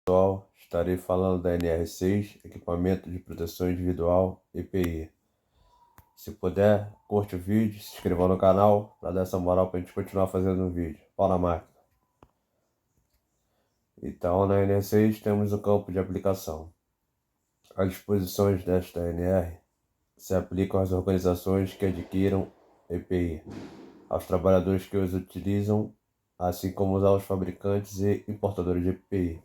Pessoal, estarei falando da NR6, Equipamento de Proteção Individual, EPI. Se puder, curte o vídeo, se inscreva no canal para dar essa moral para a gente continuar fazendo o vídeo. Pau na máquina. Então, na NR6 temos o campo de aplicação. As disposições desta NR se aplicam às organizações que adquiram EPI, aos trabalhadores que os utilizam, assim como aos fabricantes e importadores de EPI.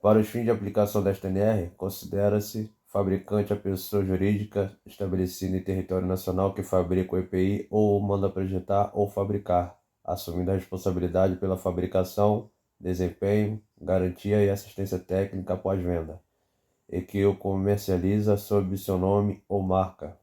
Para os fins de aplicação desta NR, considera-se fabricante a pessoa jurídica estabelecida em território nacional que fabrica o EPI ou o manda projetar ou fabricar, assumindo a responsabilidade pela fabricação, desempenho, garantia e assistência técnica pós-venda, e que o comercializa sob seu nome ou marca.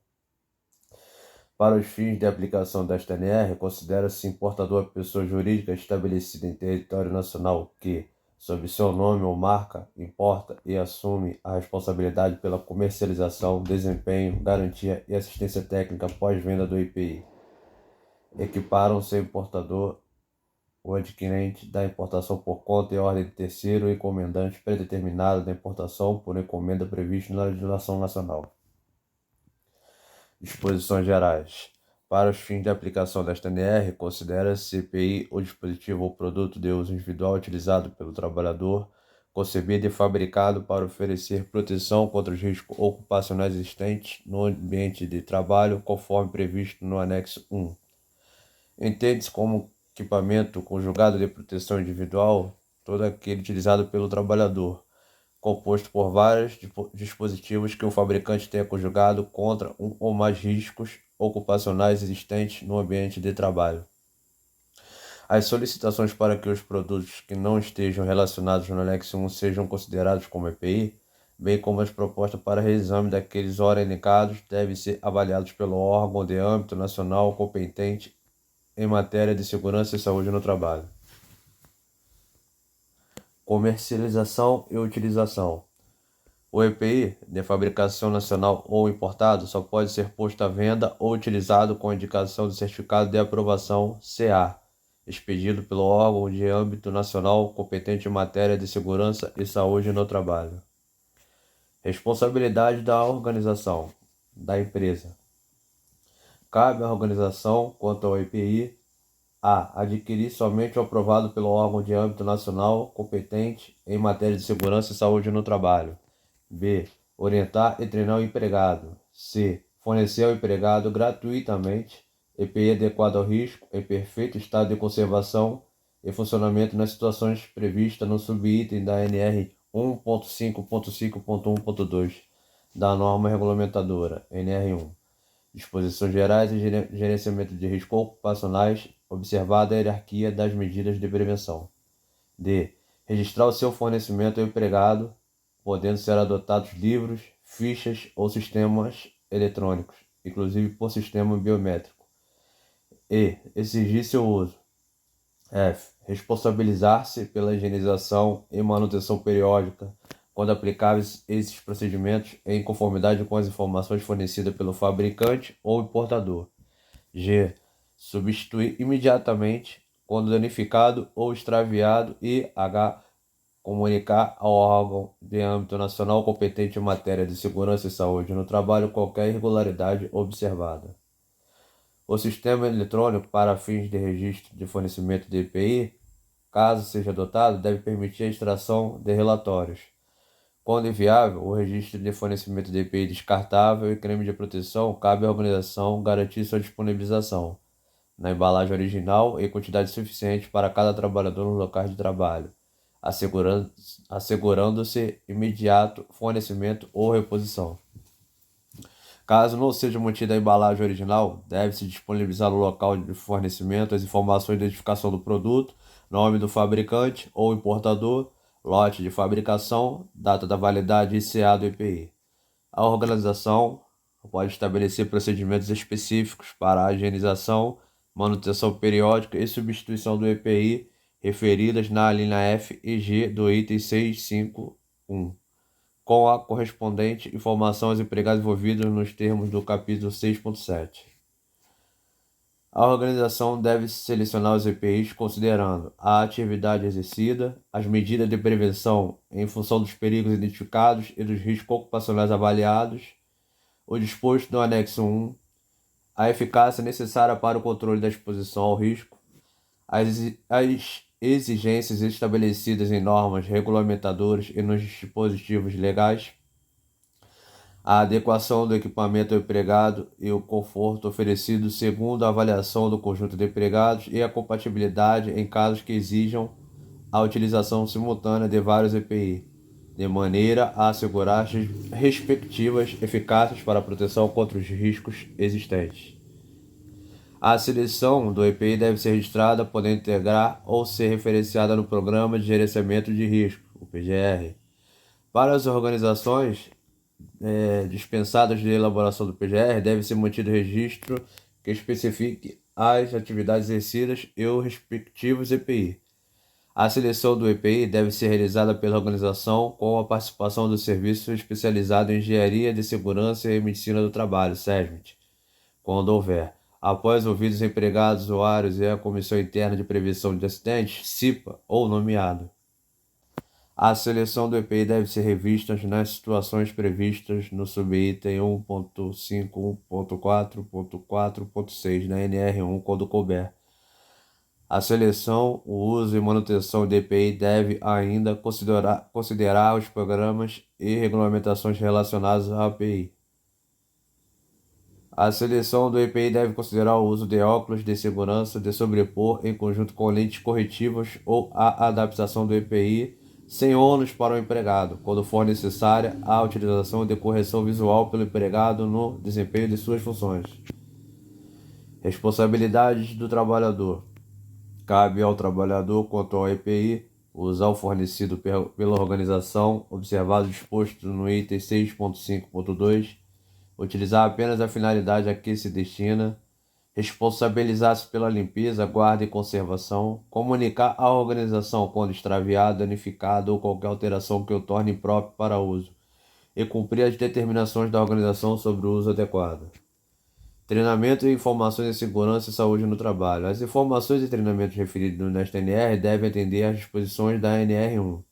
Para os fins de aplicação desta NR, considera-se importador a pessoa jurídica estabelecida em território nacional que, sob seu nome ou marca, importa e assume a responsabilidade pela comercialização, desempenho, garantia e assistência técnica pós-venda do EPI. Equiparam-se ao importador o adquirente da importação por conta e ordem de terceiro e encomendante predeterminado da importação por encomenda previsto na legislação nacional. Disposições gerais. Para os fins de aplicação desta NR, considera-se EPI o dispositivo ou produto de uso individual utilizado pelo trabalhador, concebido e fabricado para oferecer proteção contra os riscos ocupacionais existentes no ambiente de trabalho, conforme previsto no anexo 1. Entende-se como equipamento conjugado de proteção individual todo aquele utilizado pelo trabalhador, composto por vários dispositivos que o fabricante tenha conjugado contra um ou mais riscos ocupacionais existentes no ambiente de trabalho. As solicitações para que os produtos que não estejam relacionados no anexo 1 sejam considerados como EPI, bem como as propostas para reexame daqueles ora elencados, devem ser avaliados pelo órgão de âmbito nacional competente em matéria de segurança e saúde no trabalho. Comercialização e utilização. O EPI, de fabricação nacional ou importado, só pode ser posto à venda ou utilizado com indicação do Certificado de Aprovação CA, expedido pelo órgão de âmbito nacional competente em matéria de segurança e saúde no trabalho. Responsabilidade da organização, da empresa. Cabe à organização, quanto ao EPI, a. Adquirir somente o aprovado pelo órgão de âmbito nacional competente em matéria de segurança e saúde no trabalho. B. Orientar e treinar o empregado. C. Fornecer ao empregado gratuitamente EPI adequado ao risco, em perfeito estado de conservação e funcionamento nas situações previstas no subitem da NR 1.5.5.1.2 da norma regulamentadora NR1. Disposições gerais e gerenciamento de riscos ocupacionais, observada a hierarquia das medidas de prevenção. D. Registrar o seu fornecimento ao empregado, podendo ser adotados livros, fichas ou sistemas eletrônicos, inclusive por sistema biométrico. E. Exigir seu uso. F. Responsabilizar-se pela higienização e manutenção periódica, quando aplicáveis esses procedimentos em conformidade com as informações fornecidas pelo fabricante ou importador. G. Substituir imediatamente quando danificado ou extraviado e H. Comunicar ao órgão de âmbito nacional competente em matéria de segurança e saúde no trabalho qualquer irregularidade observada. O sistema eletrônico para fins de registro de fornecimento de EPI, caso seja adotado, deve permitir a extração de relatórios. Quando inviável, o registro de fornecimento de EPI descartável e creme de proteção cabe à organização garantir sua disponibilização na embalagem original em quantidade suficiente para cada trabalhador no local de trabalho, assegurando-se imediato fornecimento ou reposição. Caso não seja mantida a embalagem original, deve-se disponibilizar no local de fornecimento as informações de identificação do produto, nome do fabricante ou importador, lote de fabricação, data da validade e CA do EPI. A organização pode estabelecer procedimentos específicos para a higienização, manutenção periódica e substituição do EPI referidas na linha F e G do item 651. Com a correspondente informação aos empregados envolvidos nos termos do capítulo 6.7. A organização deve selecionar os EPIs considerando a atividade exercida, as medidas de prevenção em função dos perigos identificados e dos riscos ocupacionais avaliados, o disposto no anexo 1, a eficácia necessária para o controle da exposição ao risco, as exigências estabelecidas em normas regulamentadoras e nos dispositivos legais, a adequação do equipamento ao empregado e o conforto oferecido segundo a avaliação do conjunto de empregados e a compatibilidade em casos que exijam a utilização simultânea de vários EPI, de maneira a assegurar as respectivas eficácias para a proteção contra os riscos existentes. A seleção do EPI deve ser registrada, podendo integrar ou ser referenciada no Programa de Gerenciamento de Risco, o PGR. Para as organizações dispensadas de elaboração do PGR, deve ser mantido registro que especifique as atividades exercidas e os respectivos EPI. A seleção do EPI deve ser realizada pela organização com a participação do Serviço Especializado em Engenharia de Segurança e Medicina do Trabalho, SESMIT, quando houver, após ouvidos os empregados, usuários e a Comissão Interna de Prevenção de Acidentes, CIPA, ou nomeado. A seleção do EPI deve ser revista nas situações previstas no subitem 1.5.4.4.6 na NR1, quando couber. A seleção, o uso e manutenção do EPI deve ainda considerar os programas e regulamentações relacionados à API. A seleção do EPI deve considerar o uso de óculos de segurança de sobrepor em conjunto com lentes corretivas ou a adaptação do EPI sem ônus para o empregado, quando for necessária a utilização de correção visual pelo empregado no desempenho de suas funções. Responsabilidades do trabalhador. Cabe ao trabalhador, quanto ao EPI, usar o fornecido pela organização, observado o disposto no item 6.5.2, utilizar apenas a finalidade a que se destina, responsabilizar-se pela limpeza, guarda e conservação, comunicar à organização quando extraviado, danificado ou qualquer alteração que o torne impróprio para uso, e cumprir as determinações da organização sobre o uso adequado. Treinamento e informações em segurança e saúde no trabalho. As informações e treinamentos referidos nesta NR devem atender às disposições da NR1.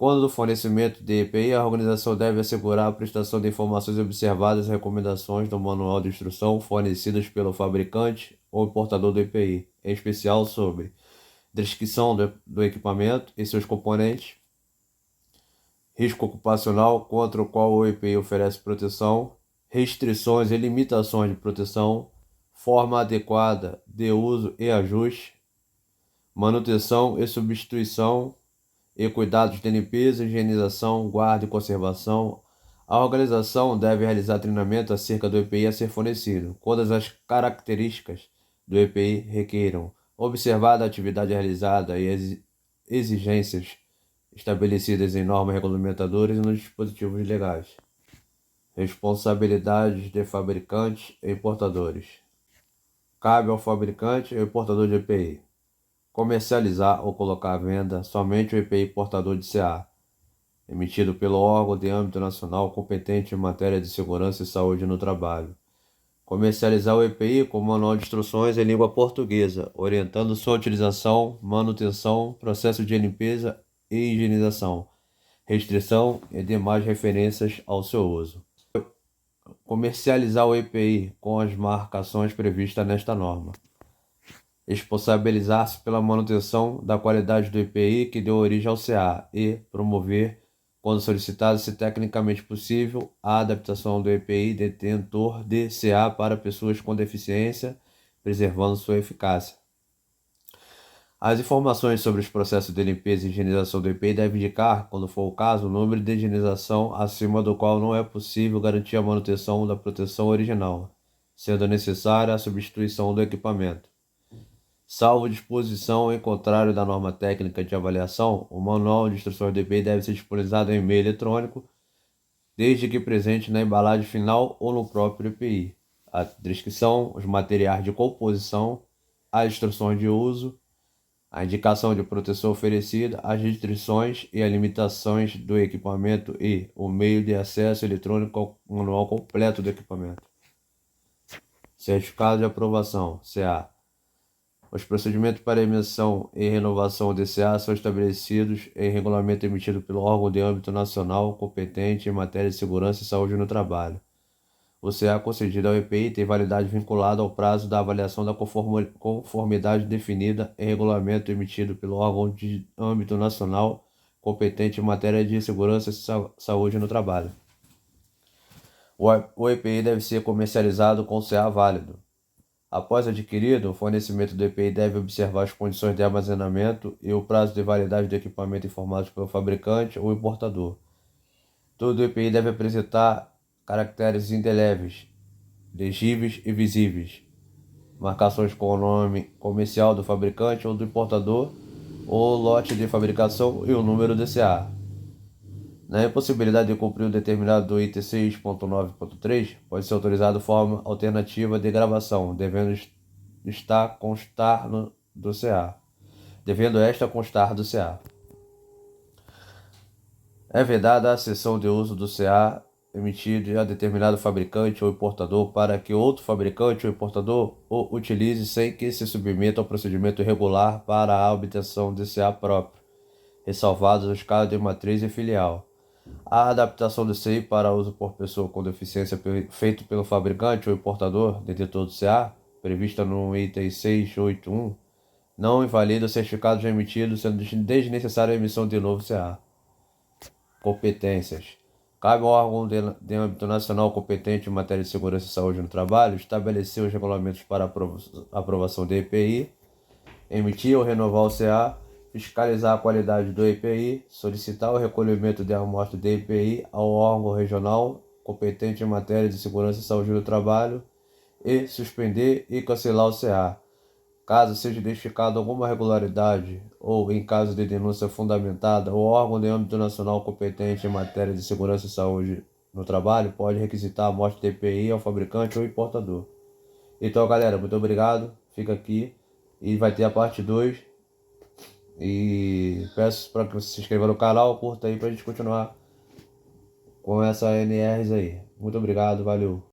Quando do fornecimento de EPI, a organização deve assegurar a prestação de informações observadas e recomendações do manual de instrução fornecidas pelo fabricante ou importador do EPI, em especial sobre descrição do equipamento e seus componentes, risco ocupacional contra o qual o EPI oferece proteção, restrições e limitações de proteção, forma adequada de uso e ajuste, manutenção e substituição, e cuidados de limpeza, higienização, guarda e conservação. A organização deve realizar treinamento acerca do EPI a ser fornecido, quando as características do EPI requeiram, observada a atividade realizada e as exigências estabelecidas em normas regulamentadoras e nos dispositivos legais. Responsabilidades de fabricantes e importadores. Cabe ao fabricante e importador de EPI comercializar ou colocar à venda somente o EPI portador de CA, emitido pelo órgão de âmbito nacional competente em matéria de segurança e saúde no trabalho. Comercializar o EPI com manual de instruções em língua portuguesa, orientando sua utilização, manutenção, processo de limpeza e higienização, restrição e demais referências ao seu uso. Comercializar o EPI com as marcações previstas nesta norma. Responsabilizar-se pela manutenção da qualidade do EPI que deu origem ao CA e promover, quando solicitado, se tecnicamente possível, a adaptação do EPI detentor de CA para pessoas com deficiência, preservando sua eficácia. As informações sobre os processos de limpeza e higienização do EPI devem indicar, quando for o caso, o número de higienização acima do qual não é possível garantir a manutenção da proteção original, sendo necessária a substituição do equipamento. Salvo disposição em contrário da norma técnica de avaliação, o manual de instruções do EPI deve ser disponibilizado em e-mail eletrônico, desde que presente na embalagem final ou no próprio EPI. A descrição, os materiais de composição, as instruções de uso, a indicação de proteção oferecida, as restrições e as limitações do equipamento e o meio de acesso eletrônico ao manual completo do equipamento. Certificado de aprovação, CA. Os procedimentos para emissão e renovação de CA são estabelecidos em regulamento emitido pelo órgão de âmbito nacional competente em matéria de segurança e saúde no trabalho. O CA concedido ao EPI tem validade vinculada ao prazo da avaliação da conformidade definida em regulamento emitido pelo órgão de âmbito nacional competente em matéria de segurança e saúde no trabalho. O EPI deve ser comercializado com CA válido. Após adquirido, o fornecimento do EPI deve observar as condições de armazenamento e o prazo de validade do equipamento informados pelo fabricante ou importador. Todo EPI deve apresentar caracteres indeléveis, legíveis e visíveis, marcações com o nome comercial do fabricante ou do importador, o lote de fabricação e o número DCA. Na impossibilidade de cumprir o determinado do item 6.9.3, pode ser autorizado forma alternativa de gravação, devendo esta constar do CA. É vedada a cessão de uso do CA emitido a determinado fabricante ou importador para que outro fabricante ou importador o utilize sem que se submeta ao procedimento regular para a obtenção de CA próprio, ressalvados os casos de matriz e filial. A adaptação do CI para uso por pessoa com deficiência feito pelo fabricante ou importador detentor do CA, prevista no item 681, não invalida o certificado já emitido, sendo desnecessária a emissão de novo CA. Competências. Cabe ao órgão de âmbito nacional competente em matéria de segurança e saúde no trabalho estabelecer os regulamentos para aprovação do EPI, emitir ou renovar o CA, fiscalizar a qualidade do EPI, solicitar o recolhimento de amostra de EPI ao órgão regional competente em matéria de segurança e saúde do trabalho e suspender e cancelar o CA. Caso seja identificada alguma irregularidade ou em caso de denúncia fundamentada, o órgão de âmbito nacional competente em matéria de segurança e saúde no trabalho pode requisitar a amostra de EPI ao fabricante ou importador. Então, galera, muito obrigado. Fica aqui e vai ter a parte 2. E peço para que você se inscreva no canal, curta aí para a gente continuar com essa NRs aí. Muito obrigado, valeu.